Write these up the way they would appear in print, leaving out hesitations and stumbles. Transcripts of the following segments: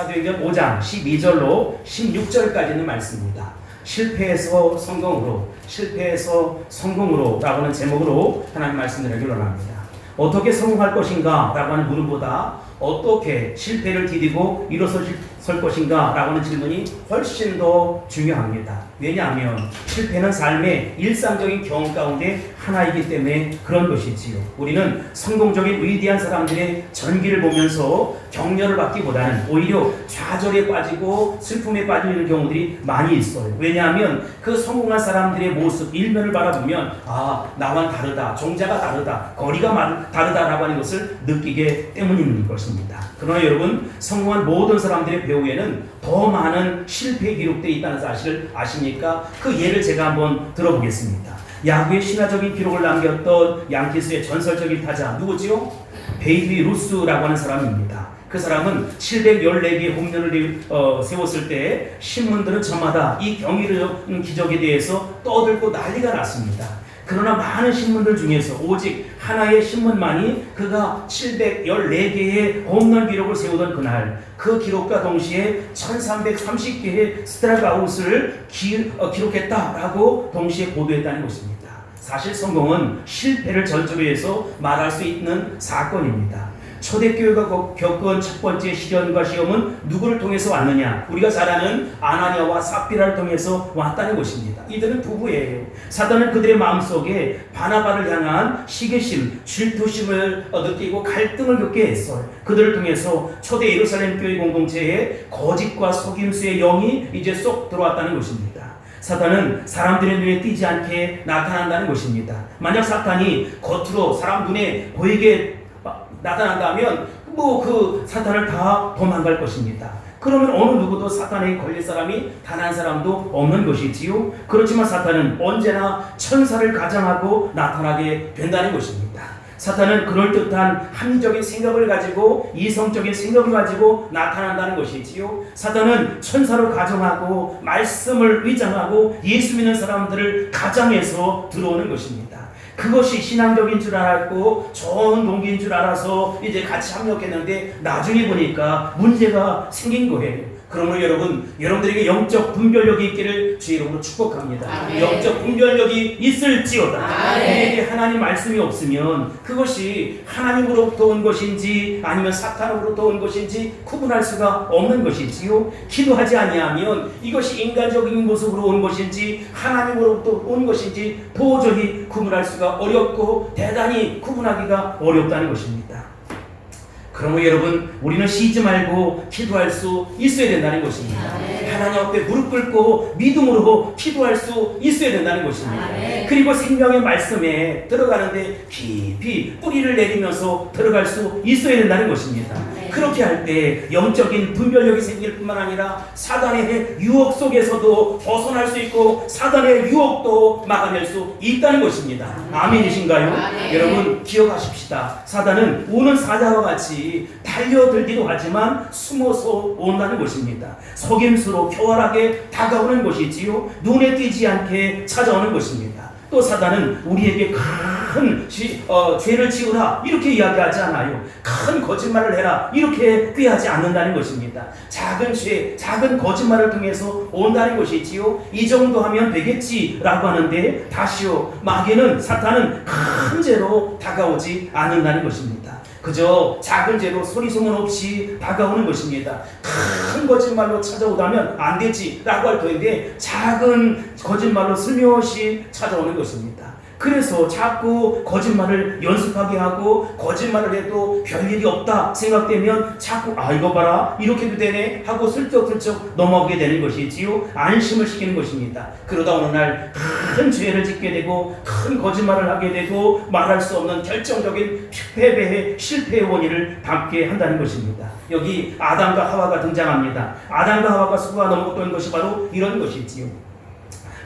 사도행전 5장 12절로 16절까지 있는 말씀입니다. 실패에서 성공으로, 실패에서 성공으로 라고 하는 제목으로 하나님 말씀을 드리기로 합니다. 어떻게 성공할 것인가 라고 하는 물음보다 어떻게 실패를 디디고 일어설 것인가 라고 하는 질문이 훨씬 더 중요합니다. 왜냐하면 실패는 삶의 일상적인 경험 가운데 하나이기 때문에 그런 것이지요. 우리는 성공적인 위대한 사람들의 전기를 보면서 격려를 받기보다는 오히려 좌절에 빠지고 슬픔에 빠지는 경우들이 많이 있어요. 왜냐하면 그 성공한 사람들의 모습, 일면을 바라보면 나와는 다르다, 종자가 다르다, 거리가 다르다라고 하는 것을 느끼게 때문인 것입니다. 그러나 여러분, 성공한 모든 사람들의 배후에는 더 많은 실패 기록되어 있다는 사실을 아십니까? 그 예를 제가 한번 들어보겠습니다. 야구의 신화적인 기록을 남겼던 양키스의 전설적인 타자 누구지요? 베이비 루스라고 하는 사람입니다. 그 사람은 714개의 홈런을 세웠을 때 신문들은 저마다 이 경이로운 기적에 대해서 떠들고 난리가 났습니다. 그러나 많은 신문들 중에서 오직 하나의 신문만이 그가 714개의 홈런 기록을 세우던 그날, 그 기록과 동시에 1330개의 스트라이크아웃을 기록했다라고 동시에 보도했다는 것입니다. 사실 성공은 실패를 전제로 해서 말할 수 있는 사건입니다. 초대교회가 겪은 첫 번째 시련과 시험은 누구를 통해서 왔느냐? 우리가 잘 아는 아나니아와 삽비라를 통해서 왔다는 것입니다. 이들은 부부예요. 사단은 그들의 마음속에 바나바를 향한 시기심, 질투심을 느끼고 갈등을 겪게 했어요. 그들을 통해서 초대 예루살렘 교회 공동체에 거짓과 속임수의 영이 이제 쏙 들어왔다는 것입니다. 사탄은 사람들의 눈에 띄지 않게 나타난다는 것입니다. 만약 사탄이 겉으로 사람 눈에 보이게 나타난다면 그 사탄을 다 도망갈 것입니다. 그러면 어느 누구도 사탄에게 걸릴 사람이 단 한 사람도 없는 것이지요. 그렇지만 사탄은 언제나 천사를 가장하고 나타나게 된다는 것입니다. 사탄은 그럴듯한 합리적인 생각을 가지고 이성적인 생각을 가지고 나타난다는 것이지요. 사탄은 천사로 가정하고 말씀을 위장하고 예수 믿는 사람들을 가장해서 들어오는 것입니다. 그것이 신앙적인 줄 알았고 좋은 동기인 줄 알아서 이제 같이 합력했는데 나중에 보니까 문제가 생긴 거예요. 그러므로 여러분들에게 영적 분별력이 있기를 주의 이름으로 축복합니다. 아멘. 영적 분별력이 있을지어다. 우리에게 하나님 말씀이 없으면 그것이 하나님으로부터 온 것인지 아니면 사탄으로부터 온 것인지 구분할 수가 없는 것이지요. 기도하지 아니하면 이것이 인간적인 모습으로 온 것인지 하나님으로부터 온 것인지 도저히 구분할 수가 어렵고 대단히 구분하기가 어렵다는 것입니다. 그러므로 여러분, 우리는 쉬지 말고 기도할 수 있어야 된다는 것입니다. 하나님 앞에 무릎 꿇고 믿음으로 기도할 수 있어야 된다는 것입니다. 그리고 생명의 말씀에 들어가는데 깊이 뿌리를 내리면서 들어갈 수 있어야 된다는 것입니다. 그렇게 할 때 영적인 분별력이 생길 뿐만 아니라 사단의 유혹 속에서도 벗어날 수 있고 사단의 유혹도 막아낼 수 있다는 것입니다. 아멘이신가요? 여러분 기억하십시다. 사단은 우는 사자와 같이 달려들기도 하지만 숨어서 온다는 것입니다. 속임수로 교활하게 다가오는 것이지요. 눈에 띄지 않게 찾아오는 것입니다. 또 사단은 우리에게 큰 죄를 지으라 이렇게 이야기하지 않아요. 큰 거짓말을 해라 이렇게 꾀하지 않는다는 것입니다. 작은 죄, 작은 거짓말을 통해서 온다는 것이지요. 이 정도 하면 되겠지라고 하는데 다시요, 마귀는 사탄은 큰 죄로 다가오지 않는다는 것입니다. 그저 작은 죄로 소리 소문 없이 다가오는 것입니다. 큰 거짓말로 찾아오다면 안 되지 라고 할 터인데 작은 거짓말로 슬며시 찾아오는 것입니다. 그래서 자꾸 거짓말을 연습하게 하고 거짓말을 해도 별일이 없다 생각되면 자꾸 이거 봐라 이렇게도 되네 하고 슬쩍슬쩍 넘어가게 되는 것이지요. 안심을 시키는 것입니다. 그러다 어느 날 큰 죄를 짓게 되고 큰 거짓말을 하게 되고 말할 수 없는 결정적인 패배의 실패의 원인을 담게 한다는 것입니다. 여기 아담과 하와가 등장합니다. 아담과 하와가 수고가 넘었던 것이 바로 이런 것이지요.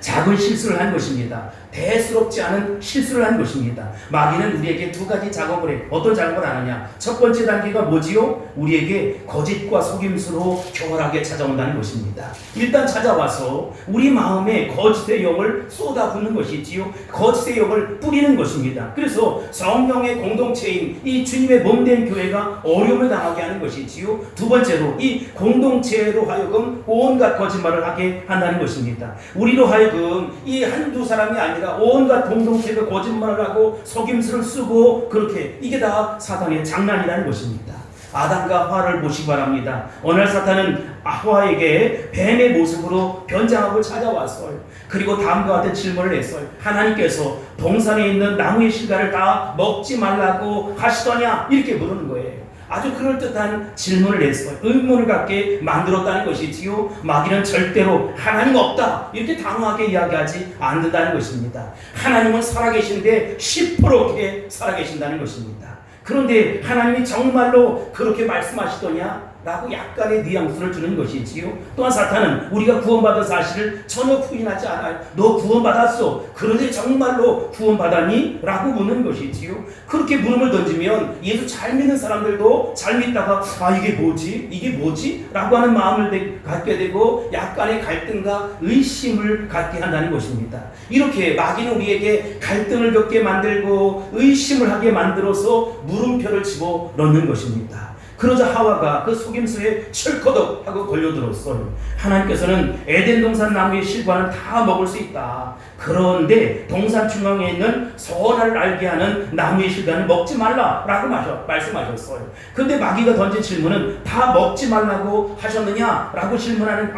작은 실수를 한 것입니다. 대수롭지 않은 실수를 한 것입니다. 마귀는 우리에게 두 가지 작업을 해. 어떤 작업을 하느냐? 첫 번째 단계가 뭐지요? 우리에게 거짓과 속임수로 교활하게 찾아온다는 것입니다. 일단 찾아와서 우리 마음에 거짓의 영을 쏟아붓는 것이지요. 거짓의 영을 뿌리는 것입니다. 그래서 성령의 공동체인 이 주님의 몸된 교회가 어려움을 당하게 하는 것이지요. 두 번째로 이 공동체로 하여금 온갖 거짓말을 하게 한다는 것입니다. 우리로 하여금 이 한두 사람이 아니라 온갖 공동체가 거짓말을 하고 속임수를 쓰고 그렇게 이게 다 사탄의 장난이라는 것입니다. 아담과 하와를 보시기 바랍니다. 어느 날 사탄은 하와에게 뱀의 모습으로 변장하고 찾아왔어요. 그리고 다음과 같은 질문을 했어요. 하나님께서 동산에 있는 나무의 실과를 다 먹지 말라고 하시더냐? 이렇게 물은 거예요. 아주 그럴듯한 질문을 했어요. 의문을 갖게 만들었다는 것이지요. 마귀는 절대로 하나님 없다 이렇게 단호하게 이야기하지 않는다는 것입니다. 하나님은 살아계신데 10%게 살아계신다는 것입니다. 그런데 하나님이 정말로 그렇게 말씀하시더냐? 라고 약간의 뉘앙스를 주는 것이지요. 또한 사탄은 우리가 구원받은 사실을 전혀 부인하지 않아요. 너 구원받았어. 그런데 정말로 구원받았니? 라고 묻는 것이지요. 그렇게 물음을 던지면 예수 잘 믿는 사람들도 잘 믿다가 이게 뭐지? 이게 뭐지? 라고 하는 마음을 갖게 되고 약간의 갈등과 의심을 갖게 한다는 것입니다. 이렇게 마귀는 우리에게 갈등을 겪게 만들고 의심을 하게 만들어서 물음표를 집어넣는 것입니다. 그러자 하와가 그 속임수에 철커덕 하고 걸려들었어요. 하나님께서는 에덴 동산 나무의 실과는 다 먹을 수 있다. 그런데 동산 중앙에 있는 선악을 알게 하는 나무의 실과는 먹지 말라라고 말씀하셨어요. 그런데 마귀가 던진 질문은 다 먹지 말라고 하셨느냐라고 질문하는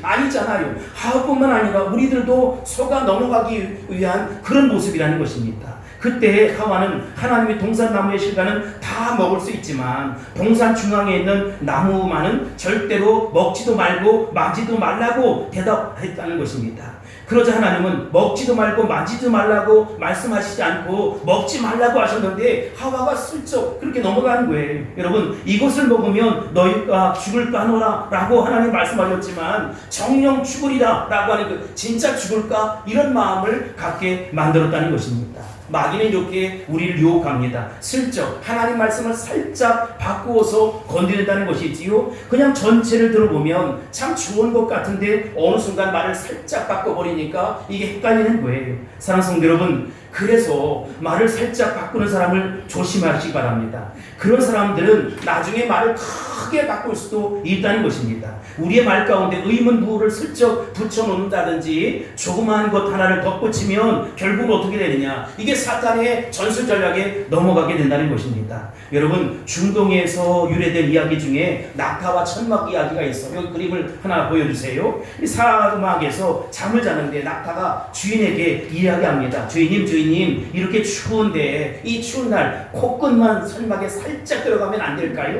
아니잖아요. 하와뿐만 아니라 우리들도 속아 넘어가기 위한 그런 모습이라는 것입니다. 그때 하와는 하나님의 동산 나무의 실과는 다 먹을 수 있지만 동산 중앙에 있는 나무만은 절대로 먹지도 말고 만지도 말라고 대답했다는 것입니다. 그러자 하나님은 먹지도 말고 만지도 말라고 말씀하시지 않고 먹지 말라고 하셨는데 하와가 슬쩍 그렇게 넘어가는 거예요. 여러분, 이것을 먹으면 너희가 죽을까 하노라 라고 하나님 말씀하셨지만 정령 죽으리라 라고 하는 그 진짜 죽을까 이런 마음을 갖게 만들었다는 것입니다. 마귀는 이렇게 우리를 유혹합니다. 슬쩍 하나님 말씀을 살짝 바꾸어서 건드린다는 것이지요. 그냥 전체를 들어보면 참 좋은 것 같은데 어느 순간 말을 살짝 바꿔버리니까 이게 헷갈리는 거예요. 사랑하는 성도 여러분, 그래서 말을 살짝 바꾸는 사람을 조심하시기 바랍니다. 그런 사람들은 나중에 말을 크게 바꿀 수도 있다는 것입니다. 우리의 말 가운데 의문부호를 슬쩍 붙여놓는다든지 조그마한 것 하나를 덧붙이면 결국 어떻게 되느냐, 이게 사탄의 전술 전략에 넘어가게 된다는 것입니다. 여러분, 중동에서 유래된 이야기 중에 낙타와 천막 이야기가 있어요. 여기 그림을 하나 보여주세요. 이 사막에서 잠을 자는데 낙타가 주인에게 이야기합니다. 주인님 이렇게 추운데 이 추운 날 코끝만 천막에 살짝 들어가면 안 될까요?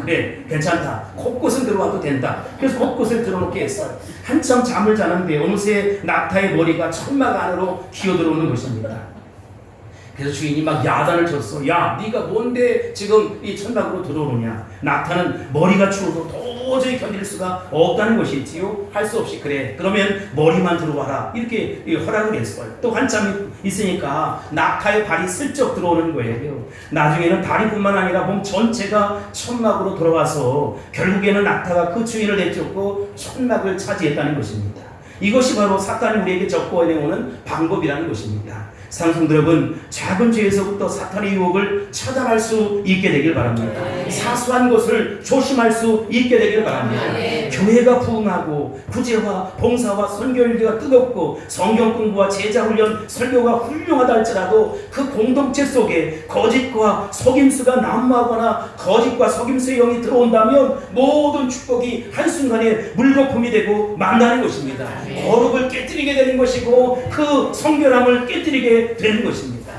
그래, 괜찮다. 코끝은 들어와도 된다. 그래서 코끝을 들어놓게 했어요. 한참 잠을 자는데 어느새 낙타의 머리가 천막 안으로 기어들어오는 것입니다. 그래서 주인이 막 야단을 쳤어. 야, 네가 뭔데 지금 이 천막으로 들어오느냐. 낙타는 머리가 추워서 도저히 견딜 수가 없다는 것이지요. 할 수 없이 그래, 그러면 머리만 들어와라 이렇게 허락을 했어요. 또 한참 있으니까 낙타의 발이 슬쩍 들어오는 거예요. 나중에는 다리뿐만 아니라 몸 전체가 천막으로 들어와서 결국에는 낙타가 그 주인을 내쫓고 천막을 차지했다는 것입니다. 이것이 바로 사탄이 우리에게 접근해오는 방법이라는 것입니다. 사랑하는 여러분, 작은 죄에서부터 사탄의 유혹을 차단할 수 있게 되길 바랍니다. 사소한 것을 조심할 수 있게 되길 바랍니다. 교회가 부흥하고 구제와 봉사와 선교일기가 뜨겁고 성경 공부와 제자 훈련, 설교가 훌륭하다 할지라도 그 공동체 속에 거짓과 속임수가 난무하거나 거짓과 속임수의 영이 들어온다면 모든 축복이 한순간에 물거품이 되고 만나는 것입니다. 거룩을 깨뜨리게 되는 것이고 그 성결함을 깨뜨리게 되는 것입니다.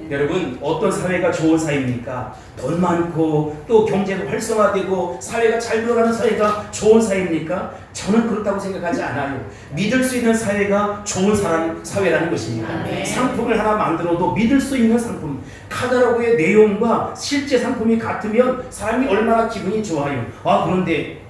여러분, 어떤 사회가 좋은 사회입니까? 돈 많고 또 경제가 활성화되고 사회가 잘 돌아가는 사회가 좋은 사회입니까? 저는 그렇다고 생각하지 않아요. 믿을 수 있는 사회가 좋은 사회라는 것입니다. 상품을 하나 만들어도 믿을 수 있는 상품, 카탈로그의 내용과 실제 상품이 같으면 사람이 얼마나 기분이 좋아요. 그런데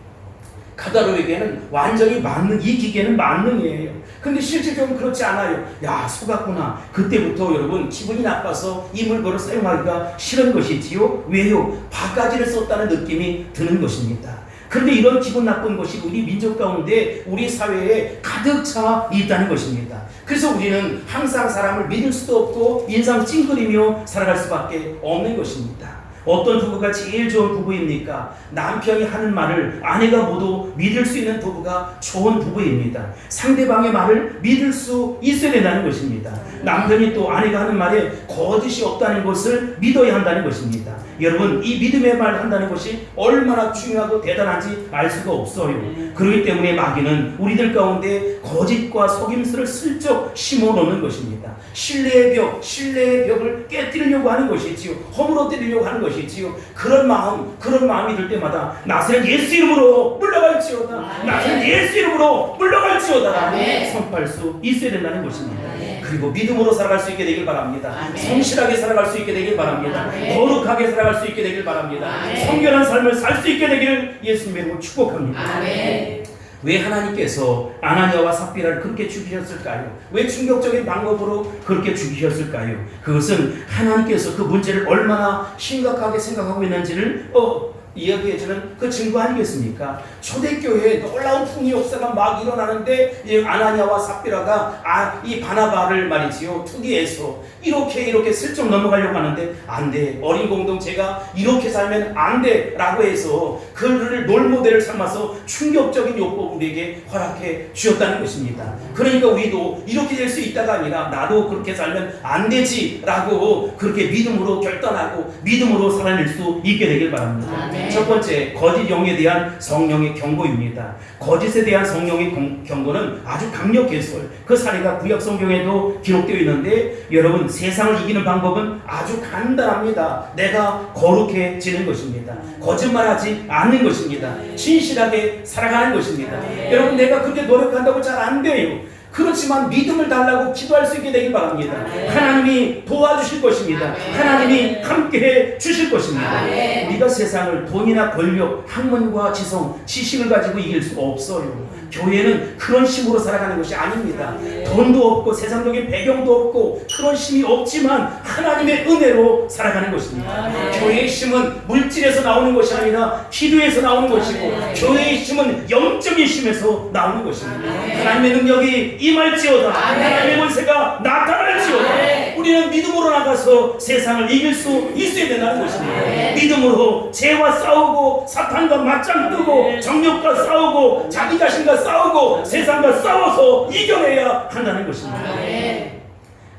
카탈로그에게는 완전히 만능, 이 기계는 만능이에요. 근데 실질적으로 그렇지 않아요. 야, 속았구나. 그때부터 여러분 기분이 나빠서 이 물건을 사용하기가 싫은 것이지요. 왜요? 바가지를 썼다는 느낌이 드는 것입니다. 그런데 이런 기분 나쁜 것이 우리 민족 가운데 우리 사회에 가득 차 있다는 것입니다. 그래서 우리는 항상 사람을 믿을 수도 없고 인상 찡그리며 살아갈 수밖에 없는 것입니다. 어떤 부부가 제일 좋은 부부입니까? 남편이 하는 말을 아내가 모두 믿을 수 있는 부부가 좋은 부부입니다. 상대방의 말을 믿을 수 있어야 된다는 것입니다. 남편이 또 아내가 하는 말에 거짓이 없다는 것을 믿어야 한다는 것입니다. 여러분, 이 믿음의 말 한다는 것이 얼마나 중요하고 대단한지 알 수가 없어요. 그렇기 때문에 마귀는 우리들 가운데 거짓과 속임수를 슬쩍 심어놓는 것입니다. 신뢰의 벽을 깨뜨리려고 하는 것이지요. 허물어뜨리려고 하는 것이지요. 그런 마음이 들 때마다 나서는 예수 이름으로 물러갈지어다. 나서는 예수 이름으로 물러갈지어다. 선포할 수 있어야 된다는 것입니다. 그리고 믿음으로 살아갈 수 있게 되길 바랍니다. 성실하게 살아갈 수 있게 되길 바랍니다. 거룩하게 살아갈 수 있게 되길 바랍니다. 성결한 삶을 살 수 있게 되기를 예수님의 이름으로 축복합니다. 왜 하나님께서 아나니아와 삽비라를 그렇게 죽이셨을까요? 왜 충격적인 방법으로 그렇게 죽이셨을까요? 그것은 하나님께서 그 문제를 얼마나 심각하게 생각하고 있는지를 이야기해주는 그 증거 아니겠습니까? 초대교회에 놀라운 풍요 역사가 막 일어나는데 이 아나니아와 삽비라가 이 바나바를 말이지요, 투기해서 이렇게 슬쩍 넘어가려고 하는데 안 돼, 어린 공동체가 이렇게 살면 안 돼 라고 해서 그를 롤모델을 삼아서 충격적인 요법을 우리에게 허락해 주셨다는 것입니다. 그러니까 우리도 이렇게 될 수 있다가 아니라 나도 그렇게 살면 안 되지 라고 그렇게 믿음으로 결단하고 믿음으로 살아낼 수 있게 되길 바랍니다. 첫 번째, 거짓 영에 대한 성령의 경고입니다. 거짓에 대한 성령의 경고는 아주 강력했어요. 그 사례가 구약 성경에도 기록되어 있는데 여러분, 세상을 이기는 방법은 아주 간단합니다. 내가 거룩해지는 것입니다. 거짓말하지 않는 것입니다. 진실하게 살아가는 것입니다. 여러분, 내가 그렇게 노력한다고 잘 안 돼요. 그렇지만 믿음을 달라고 기도할 수 있게 되길 바랍니다. 하나님이 도와주실 것입니다. 하나님이 함께해 주실 것입니다. 우리가 세상을 돈이나 권력, 학문과 지성, 지식을 가지고 이길 수 없어요. 교회는 그런 힘으로 살아가는 것이 아닙니다. 돈도 없고 세상적인 배경도 없고 그런 힘이 없지만 하나님의 은혜로 살아가는 것입니다. 교회의 힘은 물질에서 나오는 것이 아니라 기도에서 나오는 것이고 교회의 힘은 영적인 힘에서 나오는 것입니다. 하나님의 능력이 임할지어다. 하나님의 권세가 나타날지어다. 우리는 믿음으로 나가서 세상을 이길 수 있어야 된다는 것입니다. 믿음으로 죄와 싸우고 사탄과 맞짱 뜨고 정욕과 싸우고 자기 자신과 싸우고 세상과 싸워서 이겨내야 한다는 것입니다.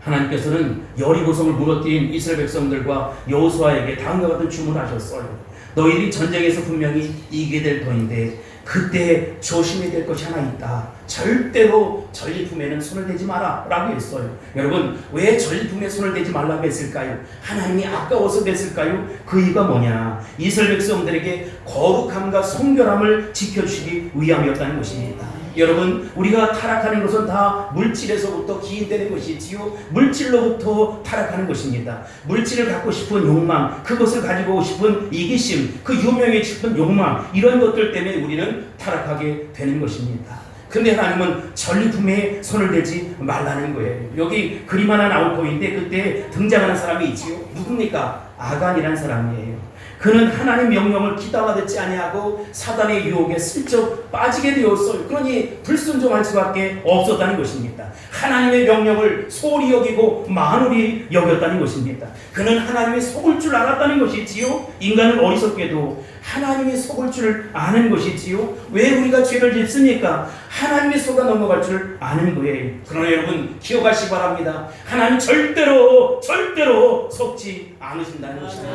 하나님께서는 여리고성을 무너뜨린 이스라엘 백성들과 여호수아에게 다음과 같은 주문을 하셨어요. 너희들이 전쟁에서 분명히 이기게 될 터인데 그때 조심해야 될 것이 하나 있다. 절대로 전리품에는 손을 대지 마라 라고 했어요. 여러분, 왜 전리품에 손을 대지 말라고 했을까요? 하나님이 아까워서 됐을까요? 그 이유가 뭐냐? 이스라엘 백성들에게 거룩함과 성결함을 지켜주시기 위함이었다는 것입니다. 여러분, 우리가 타락하는 것은 다 물질에서부터 기인되는 것이지요. 물질로부터 타락하는 것입니다. 물질을 갖고 싶은 욕망, 그것을 가지고 싶은 이기심, 그 유명해지고 싶은 욕망, 이런 것들 때문에 우리는 타락하게 되는 것입니다. 근데 하나님은 전리품에 손을 대지 말라는 거예요. 여기 그림 하나 나올 거인데 그때 등장하는 사람이 있지요. 누굽니까? 아간이라는 사람이에요. 그는 하나님 명령을 귀담아 듣지 아니하고 사단의 유혹에 슬쩍 빠지게 되었어요. 그러니 불순종할 수밖에 없었다는 것입니다. 하나님의 명령을 소홀히 여기고 만홀히 여겼다는 것입니다. 그는 하나님의 속을 줄 알았다는 것이지요. 인간은 어리석게도 하나님의 속을 줄 아는 것이지요. 왜 우리가 죄를 짓습니까? 하나님의 속아 넘어갈 줄 아는 거예요. 그러나 여러분, 기억하시기 바랍니다. 하나님 절대로 속지 않으신다는 것입니다.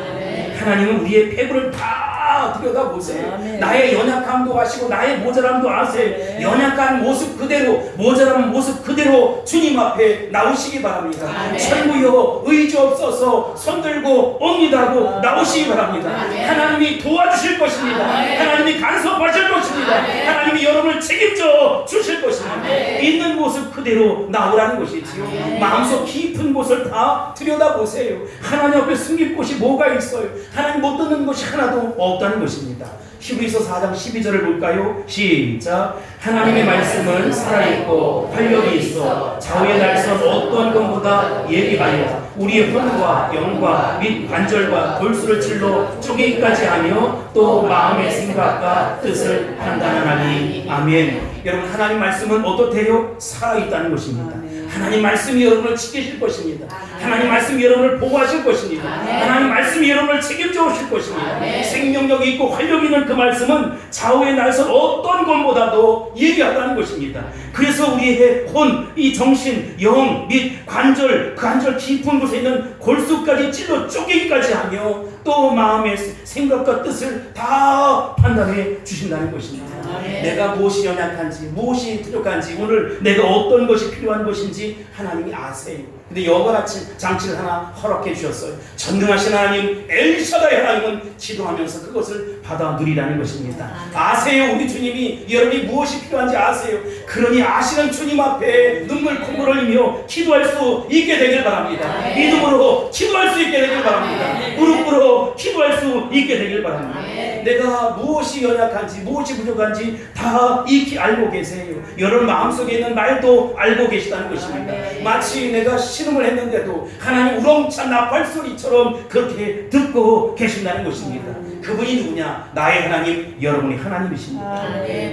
하나님은 우리의 패구를 다 들여다보세요. 나의 연약함도 아시고 나의 모자람도 아세요. 연약한 모습 그대로, 모자란 모습 그대로 주님 앞에 나오시기 바랍니다. 철무여 의지 없어서 손들고 옵니다 하고 나오시기 바랍니다. 하나님이 도와주실 것입니다. 하나님이 간섭하실 것입니다. 하나님이 하나님이 여러분을 책임져 주실 것입니다. 있는 모습 그대로 나오라는 것이지요. 마음속 깊은 곳을 다 들여다보세요. 하나님 앞에 숨길 곳이 뭐가 있어요? 하나님 못 듣는 것이 하나도 없다는 것입니다. 히브리서 4장 12절을 볼까요? 시작. 하나님의 말씀은 살아있고 활력이 있어 좌우의 날선 어떤 것보다 예리하여 우리의魂과 영과 및 관절과 골수를 찔러 쪼개기까지 하며 또 마음의 생각과 뜻을 판단하나니. 아멘. 여러분, 하나님 말씀은 어떻대요? 살아있다는 것입니다. 하나님 말씀이 여러분을 지키실 것입니다. 하나님 말씀이 여러분을 보호하실 것입니다. 하나님 말씀이 여러분을 책임져 오실 것입니다. 생명력이 있고 활력이 있는 그 말씀은 좌우의 날선 어떤 것보다도 예리하다는 것입니다. 그래서 우리의 혼, 이 정신, 영 및 관절, 그 관절 깊은 곳에 있는 골수까지 찔러 쪼개기까지 하며 또 마음의 생각과 뜻을 다 판단해 주신다는 것입니다. 내가 무엇이 연약한지, 무엇이 부족한지, 오늘 내가 어떤 것이 필요한 것인지 하나님이 아세요. 근데 여과같이 장치를 하나 허락해 주셨어요. 전능하신 하나님, 엘샤다이 하나님은 기도하면서 그것을 받아 누리라는 것입니다. 아세요. 우리 주님이 여러분이 무엇이 필요한지 아세요. 그러니 아시는 주님 앞에 눈물 콧물 흘리며 기도할 수 있게 되길 바랍니다. 믿음으로 기도할 수 있게 되길 바랍니다. 무릎 꿇어 기도할 수 있게 되길 바랍니다. 내가 무엇이 연약한지, 무엇이 부족한지 다 익히 알고 계세요. 여러분 마음속에 있는 말도 알고 계시다는 것입니다. 마치 내가 신음을 했는데도 하나님 우렁찬 나팔 소리처럼 그렇게 듣고 계신다는 것입니다. 그분이 누구냐? 나의 하나님, 여러분이 하나님이십니다.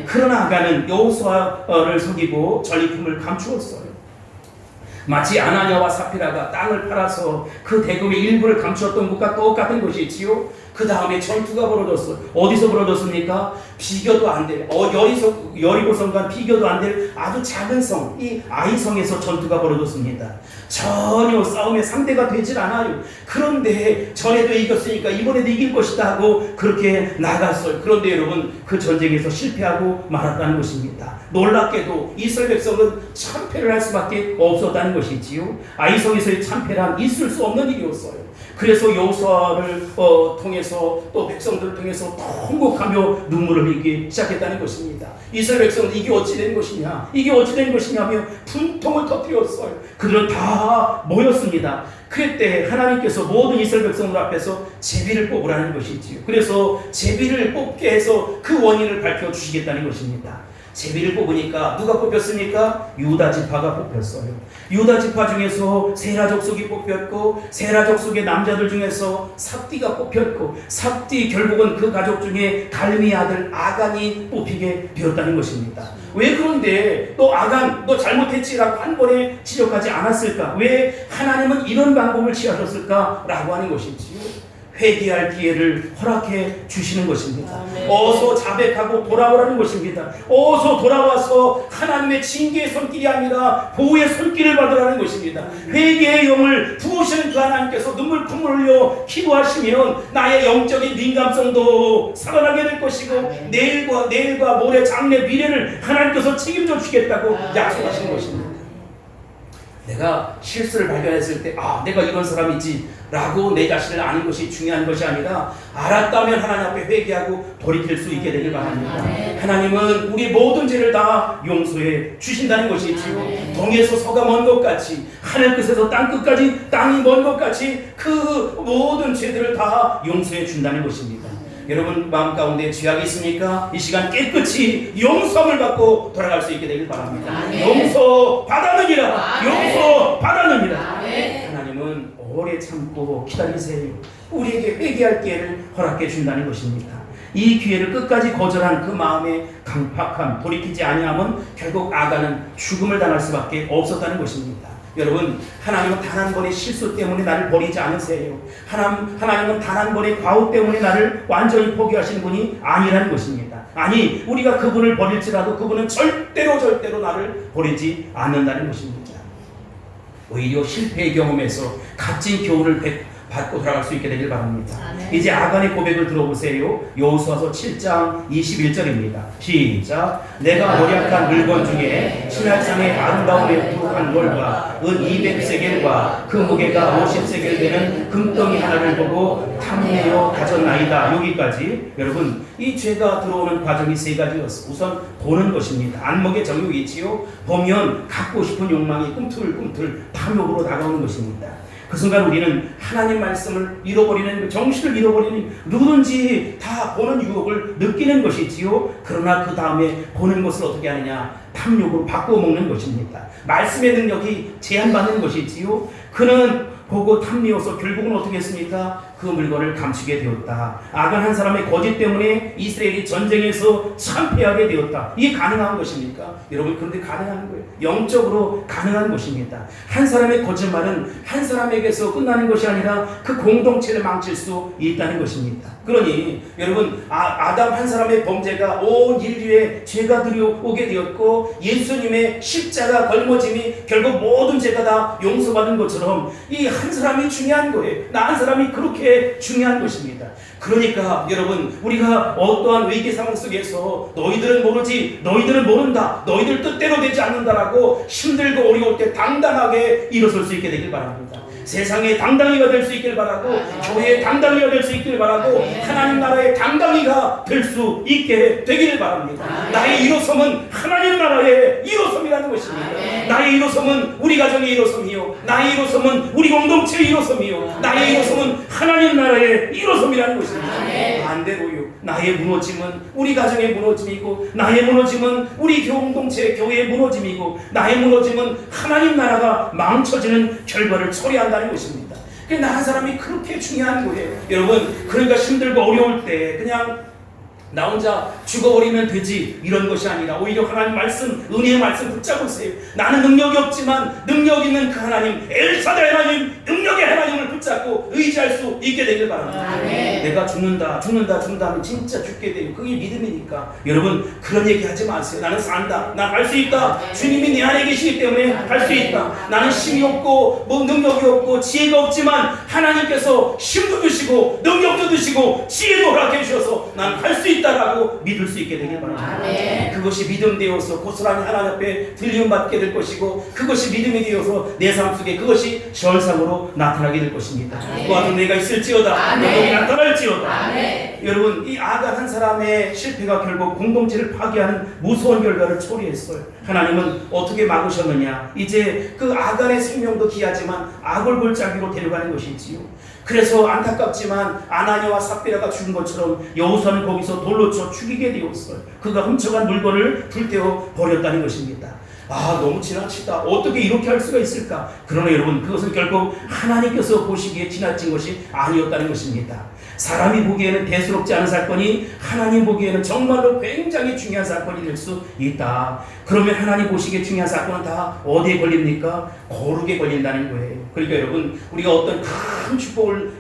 그러나 아간은 여호수아를 속이고 전리품을 감추었어요. 마치 아나니아와 사피라가 땅을 팔아서 그 대금의 일부를 감추었던 것과 똑같은 것이지요. 그 다음에 전투가 벌어졌어요. 어디서 벌어졌습니까? 비교도 안 될, 여리고성과 비교도 안 될 아주 작은 성, 이 아이성에서 전투가 벌어졌습니다. 전혀 싸움의 상대가 되질 않아요. 그런데 전에도 이겼으니까 이번에도 이길 것이다 하고 그렇게 나갔어요. 그런데 여러분, 그 전쟁에서 실패하고 말았다는 것입니다. 놀랍게도 이스라엘 백성은 참패를 할 수밖에 없었다는 것이지요. 아이성에서의 참패란 있을 수 없는 일이었어요. 그래서 여호수아를 통해서 또 백성들을 통해서 통곡하며 눈물을 흘리기 시작했다는 것입니다. 이스라엘 백성은 이게 어찌 된 것이냐, 이게 어찌 된 것이냐며 분통을 터뜨렸어요. 그들은 다 모였습니다. 그때 하나님께서 모든 이스라엘 백성들 앞에서 제비를 뽑으라는 것이지요. 그래서 제비를 뽑게 해서 그 원인을 밝혀주시겠다는 것입니다. 제비를 뽑으니까 누가 뽑혔습니까? 유다 지파가 뽑혔어요. 유다 지파 중에서 세라 족속이 뽑혔고, 세라 족속의 남자들 중에서 삽디가 뽑혔고, 삽디 결국은 그 가족 중에 갈미 아들 아간이 뽑히게 되었다는 것입니다. 왜 그런데 또 아간 너 잘못했지라고 한 번에 지적하지 않았을까? 왜 하나님은 이런 방법을 취하셨을까? 라고 하는 것이지요. 회개할 기회를 허락해 주시는 것입니다. 어서 자백하고 돌아오라는 것입니다. 어서 돌아와서 하나님의 징계의 손길이 아니라 보호의 손길을 받으라는 것입니다. 회개의 영을 부으시는 그 하나님께서 눈물 콧물 흘려 기도하시면 나의 영적인 민감성도 살아나게 될 것이고, 내일과 모레 장래 미래를 하나님께서 책임져 주시겠다고 약속하시는 것입니다. 내가 실수를 발견했을 때 내가 이런 사람이지 라고 내 자신을 아는 것이 중요한 것이 아니라, 알았다면 하나님 앞에 회개하고 돌이킬 수 있게 되길 바랍니다. 하나님은 우리 모든 죄를 다 용서해 주신다는 것이지요. 동에서 서가 먼 것 같이, 하늘 끝에서 땅 끝까지 땅이 먼 것 같이 그 모든 죄들을 다 용서해 준다는 것입니다. 여러분 마음 가운데 죄악이 있습니까? 이 시간 깨끗이 용서를 받고 돌아갈 수 있게 되길 바랍니다. 용서 받았느니라. 용서 받았느니라. 하나님은 오래 참고 기다리세요. 우리에게 회개할 기회를 허락해 준다는 것입니다. 이 기회를 끝까지 거절한 그 마음의 강팍함, 돌이키지 아니하면 결국 아간은 죽음을 당할 수밖에 없었다는 것입니다. 여러분, 하나님은 단 한 번의 실수 때문에 나를 버리지 않으세요. 하나님은 단 한 번의 과오 때문에 나를 완전히 포기하시는 분이 아니라는 것입니다. 아니, 우리가 그분을 버릴지라도 그분은 절대로 나를 버리지 않는다는 것입니다. 오히려 실패의 경험에서 값진 교훈을 받고 돌아갈 수 있게 되길 바랍니다. 아멘. 이제 아간의 고백을 들어보세요. 여호수아서 7장 21절입니다. 시작. 내가 노력한 물건 중에 신할장의 아름다움에 부룩한 돌과 은 200세겔과 그 무게가 50세겔 되는 금덩이 하나를 보고 탐내어 가졌나이다. 여기까지. 여러분, 이 죄가 들어오는 과정이 세 가지였어. 우선 보는 것입니다. 안목의 정욕이 있지요. 보면 갖고 싶은 욕망이 꿈틀꿈틀 탐욕으로 다가오는 것입니다. 그 순간 우리는 하나님 말씀을 잃어버리는, 정신을 잃어버리는, 누구든지 다 보는 유혹을 느끼는 것이지요. 그러나 그 다음에 보는 것을 어떻게 하느냐? 탐욕으로 바꾸어 먹는 것입니다. 말씀의 능력이 제한받는 것이지요. 그는 보고 탐내어서 결국은 어떻게 했습니까? 그 물건을 감추게 되었다. 아간 한 사람의 거짓 때문에 이스라엘이 전쟁에서 참패하게 되었다. 이게 가능한 것입니까? 여러분, 그런데 가능한 거예요. 영적으로 가능한 것입니다. 한 사람의 거짓말은 한 사람에게서 끝나는 것이 아니라 그 공동체를 망칠 수 있다는 것입니다. 그러니 여러분, 아담 한 사람의 범죄가 온 인류에 죄가 들여오게 되었고 예수님의 십자가 걸머짐이 결국 모든 죄가 다 용서받은 것처럼 이 한 사람이 중요한 거예요. 나 한 사람이 그렇게 중요한 것입니다. 그러니까 여러분, 우리가 어떠한 위기 상황 속에서 너희들은 모르지, 너희들은 모른다, 너희들 뜻대로 되지 않는다라고 힘들고 어려울 때 당당하게 일어설 수 있게 되길 바랍니다. 세상에 당당히가 될 수 있길 바라고, 교회에 당당히가 될 수 있길 바라고, 하나님 나라에 당당히가 될 수 있게 되기를 바랍니다. 나의 일어섬은 하나님 나라의 일어섬이라는 것입니다. 나의 일어섬은 우리 가정의 일어섬이요, 나의 일어섬은 우리 공동체의 일어섬이요, 나의 일어섬은 하나님 나라의 일어섬이라는 것입니다. 반대로요, 나의 무너짐은 우리 가정의 무너짐이고, 나의 무너짐은 우리 공동체 교회의 무너짐이고, 나의 무너짐은 하나님 나라가 망쳐지는 결과를 초래한다는 것입니다. 나 한 사람이 그렇게 중요한 거예요. 여러분, 그러니까 힘들고 어려울 때 그냥 나 혼자 죽어버리면 되지, 이런 것이 아니라 오히려 하나님 말씀, 은혜의 말씀 붙잡으세요. 나는 능력이 없지만 능력 있는 그 하나님, 엘사다 하나님, 능력의 하나님을 붙잡고 의지할 수 있게 되길 바랍니다. 내가 죽는다 하면 진짜 죽게 돼요. 그게 믿음이니까. 여러분, 그런 얘기 하지 마세요. 나는 산다, 난 할 수 있다, 주님이 내 안에 계시기 때문에 할 수 있다. 나는 힘이 없고 뭐 능력이 없고 지혜가 없지만 하나님께서 힘도 주시고 능력도 주시고 지혜도 허락해 주셔서 난 할 수 있다 라고 믿을 수 있게 되길 바랍니다. 그것이 믿음 되어서 고스란히 하나님 앞에 들림 받게 될 것이고, 그것이 믿음이 되어서 내 삶 속에 그것이 현상으로 나타나게 될 것입니다. 또한 내가 있을지어다, 능력이 나타날지어다. 여러분, 이 아간 한 사람의 실패가 결국 공동체를 파괴하는 무서운 결과를 초래했어요. 하나님은 어떻게 막으셨느냐? 이제 그 아간의 생명도 귀하지만 악을 골짜기로 데려가는 것이지요. 그래서 안타깝지만 아나니아와 삽비라가 죽은 것처럼 여호수아는 거기서 돌로 쳐 죽이게 되었어요. 그가 훔쳐간 물건을 불태워 버렸다는 것입니다. 너무 지나치다, 어떻게 이렇게 할 수가 있을까? 그러나 여러분, 그것은 결국 하나님께서 보시기에 지나친 것이 아니었다는 것입니다. 사람이 보기에는 대수롭지 않은 사건이 하나님 보기에는 정말로 굉장히 중요한 사건이 될 수 있다. 그러면 하나님 보시기에 중요한 사건은 다 어디에 걸립니까? 거룩에 걸린다는 거예요. 그러니까 여러분, 우리가 어떤 큰 축복을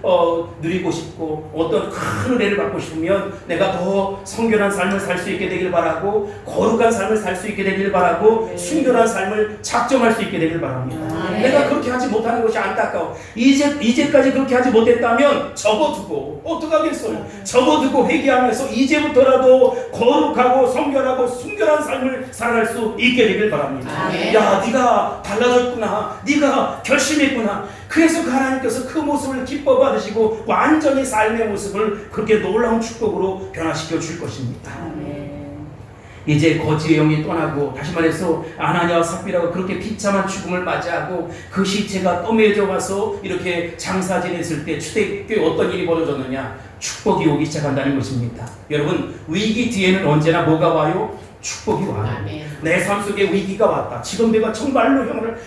누리고 싶고 어떤 큰 은혜를 받고 싶으면 내가 더 성결한 삶을 살 수 있게 되길 바라고, 거룩한 삶을 살 수 있게 되길 바라고, 순결한 삶을 작정할 수 있게 되길 바랍니다. 내가 그렇게 하지 못하는 것이 안타까워. 이제까지 그렇게 하지 못했다면 접어두고 어떡하겠어요? 접어두고 회개하면서 이제부터라도 거룩하고 성결하고 순결한 삶을 살아갈 수 있게 되길 바랍니다. 야, 네가 달라졌구나, 네가 결심했구나. 그래서 그 하나님께서 그 모습을 기뻐 받으시고 완전히 삶의 모습을 그렇게 놀라운 축복으로 변화시켜 줄 것입니다. 이제 거지의 영이 떠나고, 다시 말해서 아나니아와 삽비라가 그렇게 비참한 죽음을 맞이하고 그 시체가 떠매져 가서 이렇게 장사 지냈을 때 초대교회에 어떤 일이 벌어졌느냐? 축복이 오기 시작한다는 것입니다. 여러분, 위기 뒤에는 언제나 뭐가 와요? 축복이 와요. 내 삶 속에 위기가 왔다. 지금 내가 정말로 형을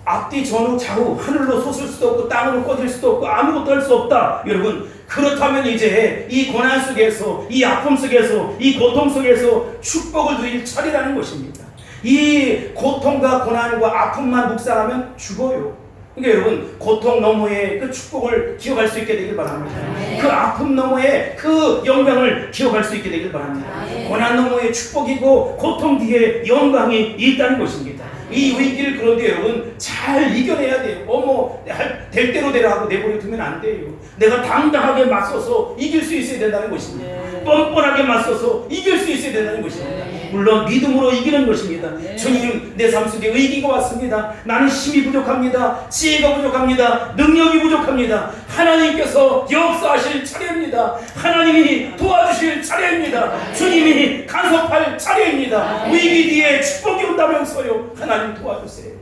앞뒤 전후 좌우 하늘로 솟을 수도 없고 땅으로 꺼질 수도 없고 아무것도 할 수 없다. 여러분, 그렇다면 이제 이 고난 속에서, 이 아픔 속에서, 이 고통 속에서 축복을 누릴 차례라는 것입니다. 이 고통과 고난과 아픔만 묵상하면 죽어요. 그러니까 여러분, 고통 너머에 그 축복을 기억할 수 있게 되길 바랍니다. 그 아픔 너머에 그 영광을 기억할 수 있게 되길 바랍니다. 고난 너머에 축복이고 고통 뒤에 영광이 있다는 것입니다. 이 위기를 그런데 여러분 잘 이겨내야 돼요. 될 대로 되라 하고 내버려 두면 안 돼요. 내가 당당하게 맞서서 이길 수 있어야 된다는 것입니다. 뻔뻔하게 맞서서 이길 수 있어야 된다는 것입니다. 물론 믿음으로 이기는 것입니다. 주님, 내 삶 속에 위기가 왔습니다. 나는 힘이 부족합니다. 지혜가 부족합니다. 능력이 부족합니다. 하나님께서 역사하실 차례입니다. 하나님이 도와주실 차례입니다. 주님이 간섭할 차례입니다. 위기 뒤에 축복이 온다면서요. 하나님 도와주세요.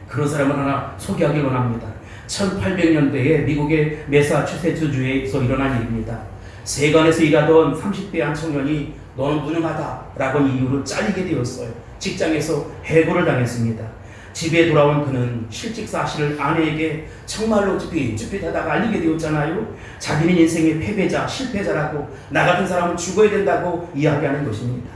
그런 사람을 하나 소개하기 원합니다. 1800년대에 미국의 매사추세츠주에서 일어난 일입니다. 세관에서 일하던 30대 한 청년이 너는 무능하다라고 이유로 잘리게 되었어요. 직장에서 해고를 당했습니다. 집에 돌아온 그는 실직 사실을 아내에게 정말로 쭈삣하다가 알리게 되었잖아요. 자기는 인생의 패배자, 실패자라고 나 같은 사람은 죽어야 된다고 이야기하는 것입니다.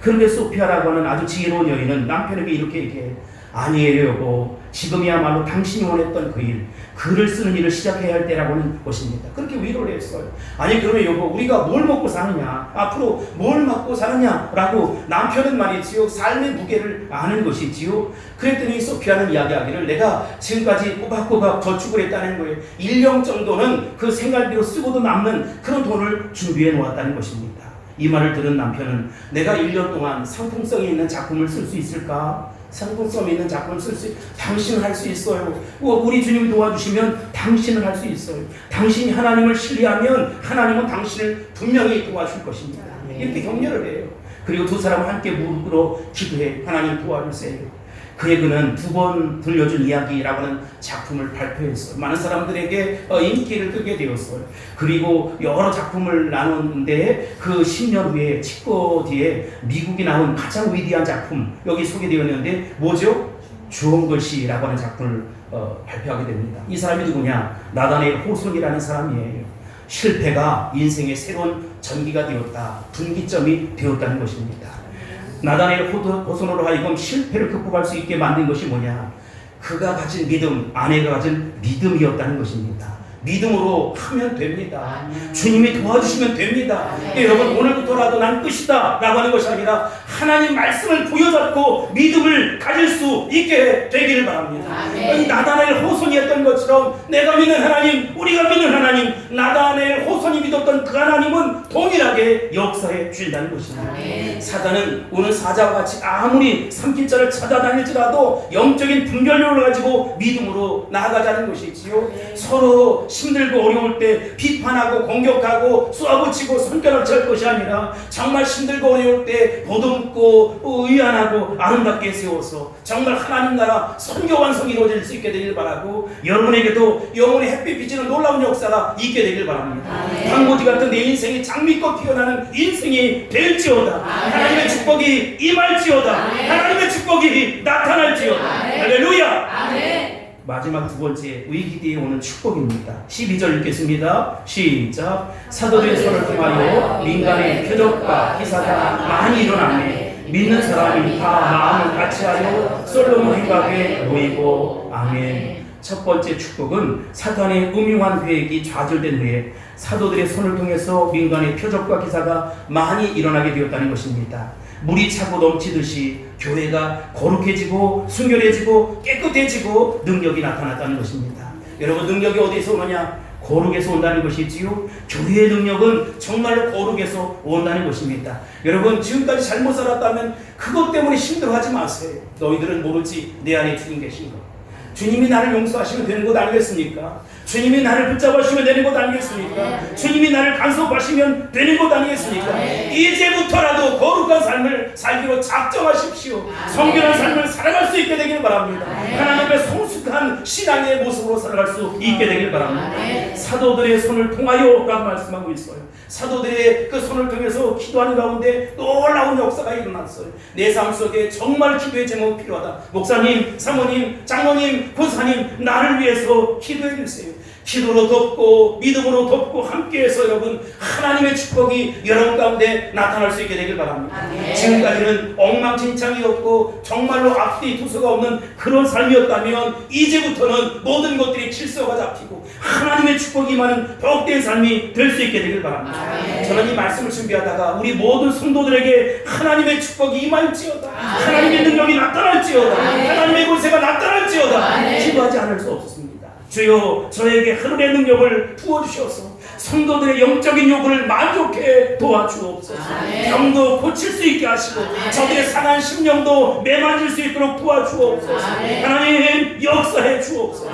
그런데 소피아라고 하는 아주 지혜로운 여인은 남편에게 이렇게 얘기해. 아니에요 여보, 지금이야말로 당신이 원했던 그 일, 글을 쓰는 일을 시작해야 할 때라고는 것입니다. 그렇게 위로를 했어요. 아니 그러면 여보, 우리가 뭘 먹고 사느냐, 앞으로 뭘 먹고 사느냐 라고 남편은 말이지요, 삶의 무게를 아는 것이지요. 그랬더니 소피아는 이야기하기를, 내가 지금까지 꼬박꼬박 저축을 했다는 거예요. 1년 정도는 그 생활비로 쓰고도 남는 그런 돈을 준비해 놓았다는 것입니다. 이 말을 들은 남편은 내가 1년 동안 상품성이 있는 작품을 쓸 수 있을까? 상품성 있는 작품을 쓸 수, 당신은 할 수 있어요. 우리 주님이 도와주시면 당신은 할 수 있어요. 당신이 하나님을 신뢰하면 하나님은 당신을 분명히 도와줄 것입니다. 이렇게 격려를 해요. 그리고 두 사람은 함께 무릎으로 기도해. 하나님 도와주세요. 그의 그는 2번 들려준 이야기라고 하는 작품을 발표했어요. 많은 사람들에게 인기를 끌게 되었어요. 그리고 여러 작품을 나누는데 그 10년 후에 치과 뒤에 미국이 나온 가장 위대한 작품, 여기 소개되었는데 뭐죠? 주홍글씨라고 하는 작품을 발표하게 됩니다. 이 사람이 누구냐? 나다네일 호손이라는 사람이에요. 실패가 인생의 새로운 전기가 되었다, 분기점이 되었다는 것입니다. 나다네일 호손으로 하여금 실패를 극복할 수 있게 만든 것이 뭐냐? 그가 가진 믿음, 아내가 가진 믿음이었다는 것입니다. 믿음으로 하면 됩니다. 주님이 도와주시면 됩니다. 여러분, 오늘부터라도 난 끝이다 라고 하는 것이 아니라 하나님 말씀을 부여잡고 믿음을 가질 수 있게 되기를 바랍니다. 이 나다네일 호손이었던 것처럼 내가 믿는 하나님, 우리가 믿는 하나님, 나다네일 호손이 믿었던 그 하나님은 동일하게 역사해 주신다는 것입니다. 사단은 오늘 사자와 같이 아무리 삼킬자를 찾아다닐지라도 영적인 분별력을 가지고 믿음으로 나아가자는 것이지요. 서로 힘들고 어려울 때 비판하고 공격하고 쏘아붙이고 손가락질 할 것이 아니라 정말 힘들고 어려울 때 보듬고 의안하고 아름답게 세워서 정말 하나님 나라 선교 완성이 이루어질 수 있게 되길 바라고, 여러분에게도 영혼의 햇빛 비치는 놀라운 역사가 있게 되길 바랍니다. 광고지 같은 내 인생이 장미꽃 피어나는 인생이 될지어다. 하나님의 축복이 임할지어다. 하나님의 축복이 나타날지어다. 할렐루야. 마지막 2번째, 위기 뒤에 오는 축복입니다. 12절 읽겠습니다. 시작. 사도들의 손을 통하여 민간의 표적과 기사가 많이 일어나매 믿는 사람이 다 마음을 같이하여 솔로몬 휘각에 놓이고. 아멘. 첫 번째 축복은 사탄의 음흉한 계획이 좌절된 후에 사도들의 손을 통해서 민간의 표적과 기사가 많이 일어나게 되었다는 것입니다. 물이 차고 넘치듯이 교회가 거룩해지고 순결해지고 깨끗해지고 능력이 나타났다는 것입니다. 여러분, 능력이 어디서 오느냐? 거룩에서 온다는 것이지요. 교회의 능력은 정말로 거룩에서 온다는 것입니다. 여러분, 지금까지 잘못 살았다면 그것 때문에 힘들어하지 마세요. 너희들은 모르지 내 안에 주님 계신 것. 주님이 나를 용서하시면 되는 것 아니겠습니까? 주님이 나를 붙잡으시면 되는 것 아니겠습니까? 주님이 나를 간섭하시면 되는 것 아니겠습니까? 이제부터라도 거룩한 삶을 살기로 작정하십시오. 성결한 삶을 살아갈 수 있게 되길 바랍니다. 하나님의 성숙한 신앙의 모습으로 살아갈 수 있게 되길 바랍니다. 사도들의 손을 통하여 라고 말씀하고 있어요. 사도들의 그 손을 통해서 기도하는 가운데 놀라운 역사가 일어났어요. 내 삶 속에 정말 기도의 제목이 필요하다. 목사님, 사모님, 장로님, 권사님, 나를 위해서 기도해 주세요. 기도로 돕고 믿음으로 돕고 함께해서 여러분 하나님의 축복이 여러분 가운데 나타날 수 있게 되길 바랍니다. 지금까지는 엉망진창이었고 정말로 앞뒤 두서가 없는 그런 삶이었다면 이제부터는 모든 것들이 질서가 잡히고 하나님의 축복이 많은 복된 삶이 될 수 있게 되길 바랍니다. 저는 이 말씀을 준비하다가 우리 모든 성도들에게 하나님의 축복이 임할지어다, 하나님의 능력이 나타날지어다, 하나님의 권세가 나타날지어다 기도하지 않을 수 없었습니다. 주여 저에게 하늘의 능력을 부어주셔서 성도들의 영적인 요구를 만족해 도와주옵소서. 병도 고칠 수 있게 하시고 저들의 상한 심령도 매만질 수 있도록 도와주옵소서. 하나님 역사해 주옵소서.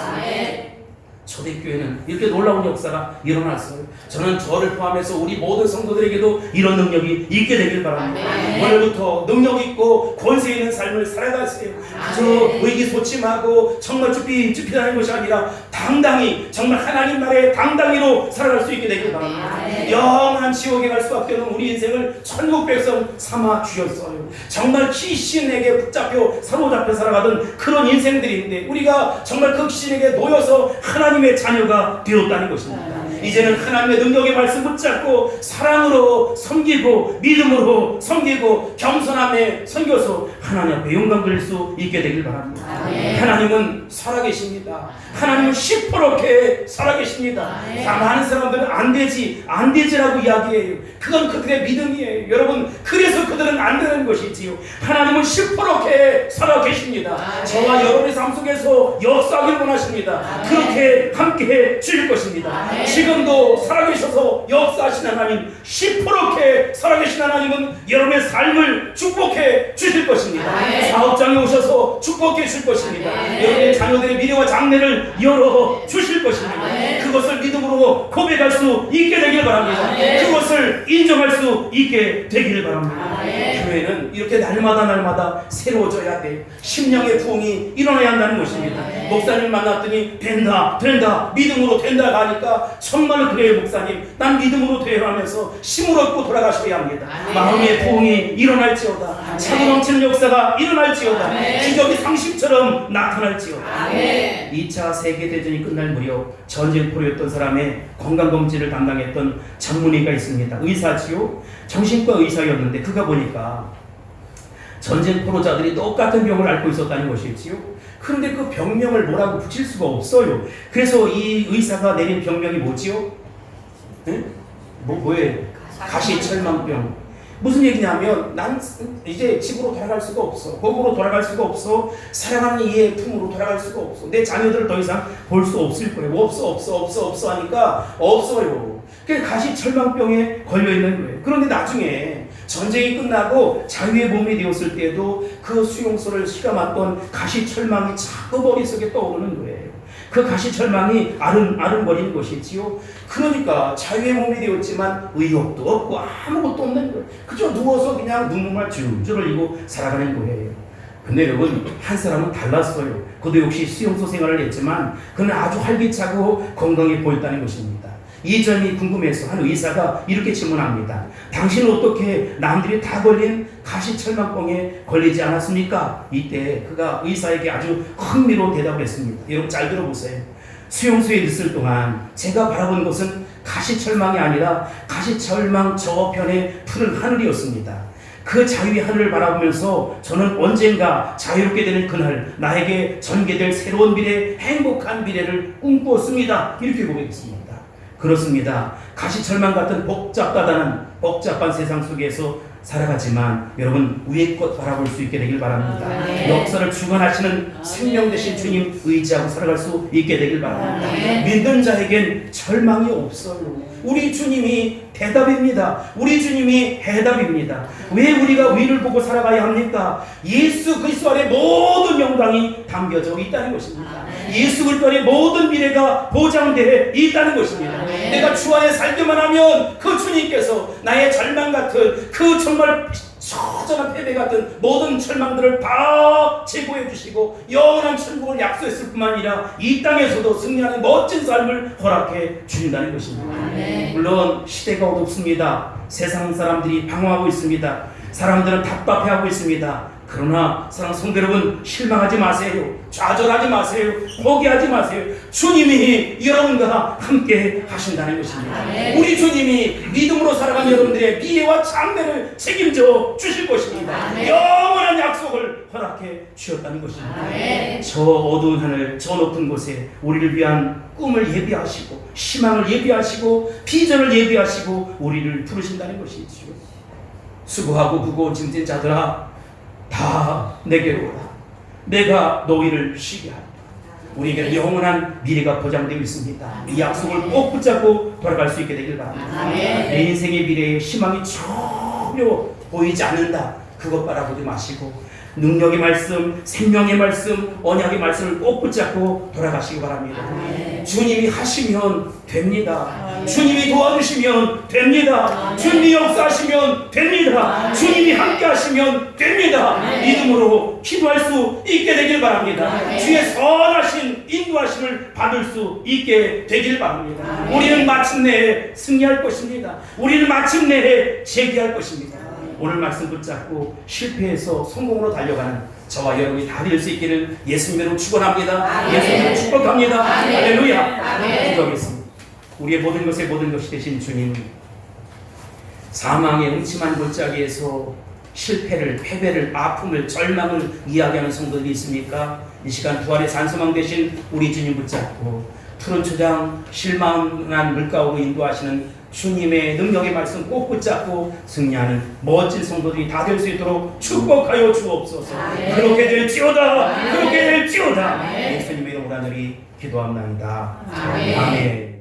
초대교회는 이렇게 놀라운 역사가 일어났어요. 저는 저를 포함해서 우리 모든 성도들에게도 이런 능력이 있게 되길 바랍니다. 오늘부터 능력 있고 권세 있는 삶을 살아가세요. 그저 의기소침하고 정말 쭈삣쭈삣하는 것이 아니라 당당히 정말 하나님 나라의 당당히로 살아갈 수 있게 되길 바랍니다. 영원한 지옥에 갈 수밖에 없는 우리 인생을 천국 백성 삼아 주셨어요. 정말 귀신에게 붙잡혀 사로잡혀 살아가던 그런 인생들인데 우리가 정말 그 귀신에게 놓여서 하나님의 자녀가 되었다는 것입니다. 이제는 하나님의 능력의 말씀 붙잡고 사랑으로 섬기고 믿음으로 섬기고 겸손함에 섬겨서 하나님 앞에 영광 돌릴 수 있게 되길 바랍니다. 하나님은 살아계십니다. 하나님은 시퍼렇게 살아계십니다. 많은 사람들은 안 되지라고 이야기해요. 그건 그들의 믿음이에요. 여러분 그래서 그들은 안 되는 것이지요. 하나님은 시퍼렇게 살아계십니다. 저와 여러분의 삶 속에서 역사하길 원하십니다. 그렇게 함께해 주실 것입니다. 지금도 살아계셔서 역사하신 하나님, 시퍼렇게 살아계신 하나님은 여러분의 삶을 축복해 주실 것입니다. 사업장에 오셔서 축복해 주실 것입니다. 여러분의 자녀들의 미래와 장래를 열어 주실 것입니다. 그것을 믿음으로 고백할 수 있게 되길 바랍니다. 그것을 인정할 수 있게 되길 바랍니다. 교회는 이렇게 날마다 새로워져야 돼요. 심령의 부흥이 일어나야 한다는 것입니다. 목사님 만났더니 된다 믿음으로 된다 하니까 정말 그래요. 목사님 난 믿음으로 돼요 하면서 힘을 얻고 돌아가셔야 합니다. 마음의 부흥이 일어날지어다. 차고 넘치는 역사가 일어날지어다. 기적이 상식처럼 나타날지어다. 2차 세계대전이 끝날 무렵 전쟁포로였던 사람의 건강검진을 담당했던 전문의가 있습니다. 의사지요. 정신과 의사였는데 그가 보니까 전쟁포로자들이 똑같은 병을 앓고 있었다는 것이지요. 그런데 그 병명을 뭐라고 붙일 수가 없어요. 그래서 이 의사가 내린 병명이 뭐지요? 네? 뭐예요? 가시철망병. 무슨 얘기냐면 난 이제 집으로 돌아갈 수가 없어. 거국으로 돌아갈 수가 없어. 사랑하는 이의 품으로 돌아갈 수가 없어. 내 자녀들을 더 이상 볼 수 없을 거예요. 없어 하니까 없어요. 그래서 가시철망병에 걸려있는 거예요. 그런데 나중에 전쟁이 끝나고 자유의 몸이 되었을 때에도 그 수용소를 시감았던 가시철망이 자꾸 머릿속에 떠오르는 거예요. 그 가시철망이 아른거리는 것이지요. 그러니까 자유의 몸이 되었지만 의욕도 없고 아무것도 없는 거예요. 그저 누워서 그냥 눈물만 줄줄 흘리고 살아가는 거예요. 근데 여러분 한 사람은 달랐어요. 그도 역시 수용소 생활을 했지만 그는 아주 활기차고 건강해 보였다는 것입니다. 이 점이 궁금해서 한 의사가 이렇게 질문합니다. 당신은 어떻게 남들이 다 걸린 가시철망병에 걸리지 않았습니까? 이때 그가 의사에게 아주 흥미로운 대답을 했습니다. 여러분 잘 들어보세요. 수용소에 있을 동안 제가 바라본 것은 가시철망이 아니라 가시철망 저편의 푸른 하늘이었습니다. 그 자유의 하늘을 바라보면서 저는 언젠가 자유롭게 되는 그날 나에게 전개될 새로운 미래, 행복한 미래를 꿈꾸었습니다. 이렇게 고백했습니다. 그렇습니다. 가시철망 같은 복잡한 세상 속에서 살아가지만 여러분 위의 것 바라볼 수 있게 되길 바랍니다. 역사를 주관하시는 생명 되신 주님 의지하고 살아갈 수 있게 되길 바랍니다. 믿는 자에겐 절망이 없어요. 우리 주님이 대답입니다. 우리 주님이 해답입니다. 왜 우리가 위를 보고 살아가야 합니까? 예수 그리스도 안에 모든 영광이 담겨져 있다는 것입니다. 예수 그리스도 안에 모든 미래가 보장되어 있다는 것입니다. 내가 주 안에 살기만 하면 그 주님께서 나의 절망 같은 그 정말 처절한 패배 같은 모든 절망들을 다 제거해 주시고 영원한 천국을 약속했을 뿐만 아니라 이 땅에서도 승리하는 멋진 삶을 허락해 주신다는 것입니다. 물론 시대가 어둡습니다. 세상 사람들이 방황하고 있습니다. 사람들은 답답해하고 있습니다. 그러나 사랑하는 성도 여러분, 실망하지 마세요. 좌절하지 마세요. 포기하지 마세요. 주님이 여러분과 함께 하신다는 것입니다. 우리 주님이 믿음으로 살아가는 여러분들의 미래와 장래를 책임져 주실 것입니다. 영원한 약속을 허락해 주셨다는 것입니다. 저 어두운 하늘, 저 높은 곳에 우리를 위한 꿈을 예비하시고 희망을 예비하시고 비전을 예비하시고 우리를 부르신다는 것이지요. 수고하고 무거운 짐진 자들아, 다 내게로 오라. 내가 너희를 쉬게 하리라. 우리에게는 영원한 미래가 보장되어 있습니다. 이 약속을 꼭 붙잡고 돌아갈 수 있게 되길 바랍니다. 내 인생의 미래에 희망이 전혀 보이지 않는다, 그것 바라보지 마시고 능력의 말씀, 생명의 말씀, 언약의 말씀을 꼭 붙잡고 돌아가시기 바랍니다. 주님이 하시면 됩니다. 주님이 도와주시면 됩니다. 주님이 역사하시면 됩니다. 주님이 함께 하시면 됩니다. 믿음으로 기도할 수 있게 되길 바랍니다. 주의 선하신 인도하심을 받을 수 있게 되길 바랍니다. 우리는 마침내 승리할 것입니다. 우리는 마침내 재기할 것입니다. 오늘 말씀 붙잡고 실패해서 성공으로 달려가는 저와 여러분이 다 될 수 있기를 예수님으로 축원합니다. 예수님으로 축복합니다. 할렐루야. 기도하겠습니다. 우리의 모든 것의 모든 것이 되신 주님, 사망의 음침한 골짜기에서 실패를, 패배를, 아픔을, 절망을 이야기하는 성도들이 있습니까? 이 시간 부활의 산소망 되신 우리 주님 붙잡고 푸른 초장, 실망한 물가로 인도하시는 주님의 능력의 말씀 꼭 붙잡고 승리하는 멋진 성도들이 다 될 수 있도록 축복하여 주옵소서. 그렇게 될지어다. 그렇게 될지어다. 예수님의 이름으로 하늘이 기도합니다. 아멘.